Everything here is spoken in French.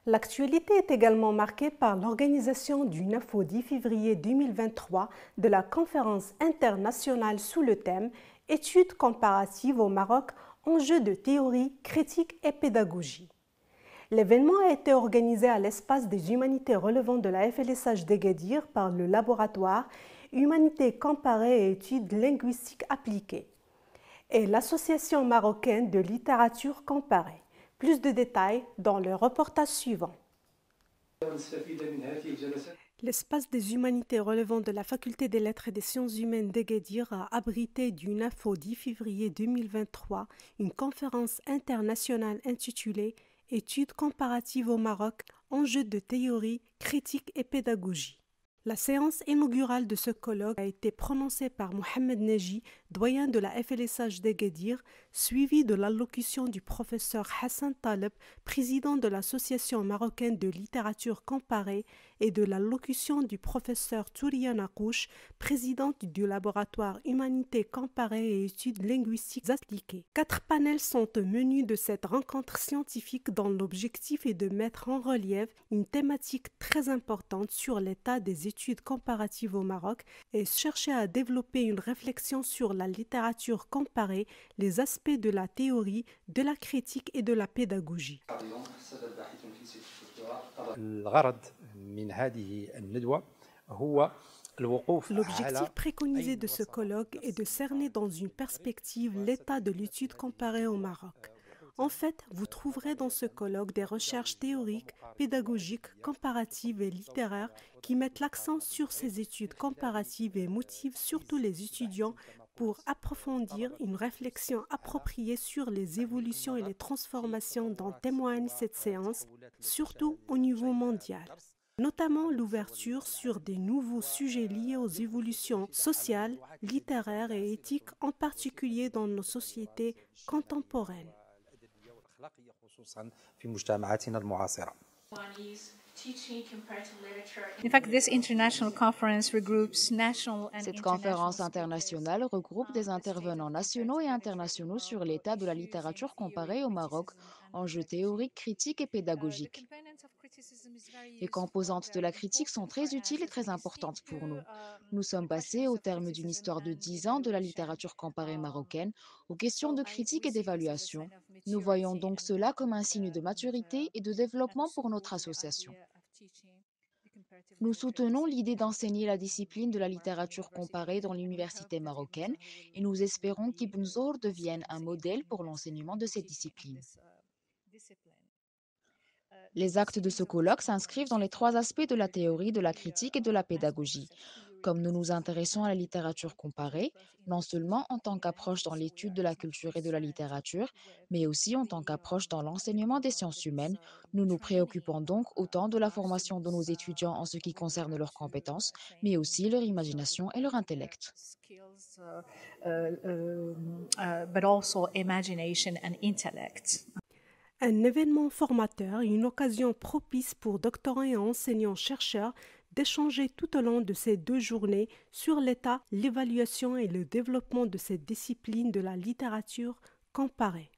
L'actualité est également marquée par l'organisation du 9 au 10 février 2023 de la conférence internationale sous le thème « Études comparatives au Maroc, enjeux de théorie, critique et pédagogie ». L'événement a été organisé à l'espace des humanités relevant de la FLSH d'Agadir par le laboratoire Humanités comparées et études linguistiques appliquées et l'Association marocaine de littérature comparée. Plus de détails dans le reportage suivant. L'espace des humanités relevant de la Faculté des lettres et des sciences humaines d'Agadir a abrité du 9 au 10 février 2023 une conférence internationale intitulée « Études comparatives au Maroc, enjeux de théorie, critique et pédagogie ». La séance inaugurale de ce colloque a été prononcée par Mohamed Neji, doyen de la FLSH d'Agadir, suivie de l'allocution du professeur Hassan Taleb, président de l'Association marocaine de littérature comparée, et de l'allocution du professeur Touria Nakouch, présidente du laboratoire Humanités comparées et études linguistiques appliquées. 4 panels sont au menu de cette rencontre scientifique dont l'objectif est de mettre en relief une thématique très importante sur l'état des études comparatives au Maroc et chercher à développer une réflexion sur la littérature comparée, les aspects de la théorie, de la critique et de la pédagogie. L'objectif préconisé de ce colloque est de cerner dans une perspective l'état de l'étude comparée au Maroc. En fait, vous trouverez dans ce colloque des recherches théoriques, pédagogiques, comparatives et littéraires qui mettent l'accent sur ces études comparatives et motivent surtout les étudiants pour approfondir une réflexion appropriée sur les évolutions et les transformations dont témoigne cette séance, surtout au niveau mondial. Notamment l'ouverture sur des nouveaux sujets liés aux évolutions sociales, littéraires et éthiques, en particulier dans nos sociétés contemporaines. Cette conférence internationale regroupe des intervenants nationaux et internationaux sur l'état de la littérature comparée au Maroc, enjeux théoriques, critiques et pédagogiques. Les composantes de la critique sont très utiles et très importantes pour nous. Nous sommes passés, au terme d'une histoire de 10 ans de la littérature comparée marocaine, aux questions de critique et d'évaluation. Nous voyons donc cela comme un signe de maturité et de développement pour notre association. Nous soutenons l'idée d'enseigner la discipline de la littérature comparée dans l'université marocaine et nous espérons qu'Ibn Zohr devienne un modèle pour l'enseignement de cette discipline. Les actes de ce colloque s'inscrivent dans les 3 aspects de la théorie, de la critique et de la pédagogie. Comme nous nous intéressons à la littérature comparée, non seulement en tant qu'approche dans l'étude de la culture et de la littérature, mais aussi en tant qu'approche dans l'enseignement des sciences humaines, nous nous préoccupons donc autant de la formation de nos étudiants en ce qui concerne leurs compétences, mais aussi leur imagination et leur intellect. Un événement formateur et une occasion propice pour doctorants et enseignants-chercheurs d'échanger tout au long de ces 2 journées sur l'état, l'évaluation et le développement de cette discipline de la littérature comparée.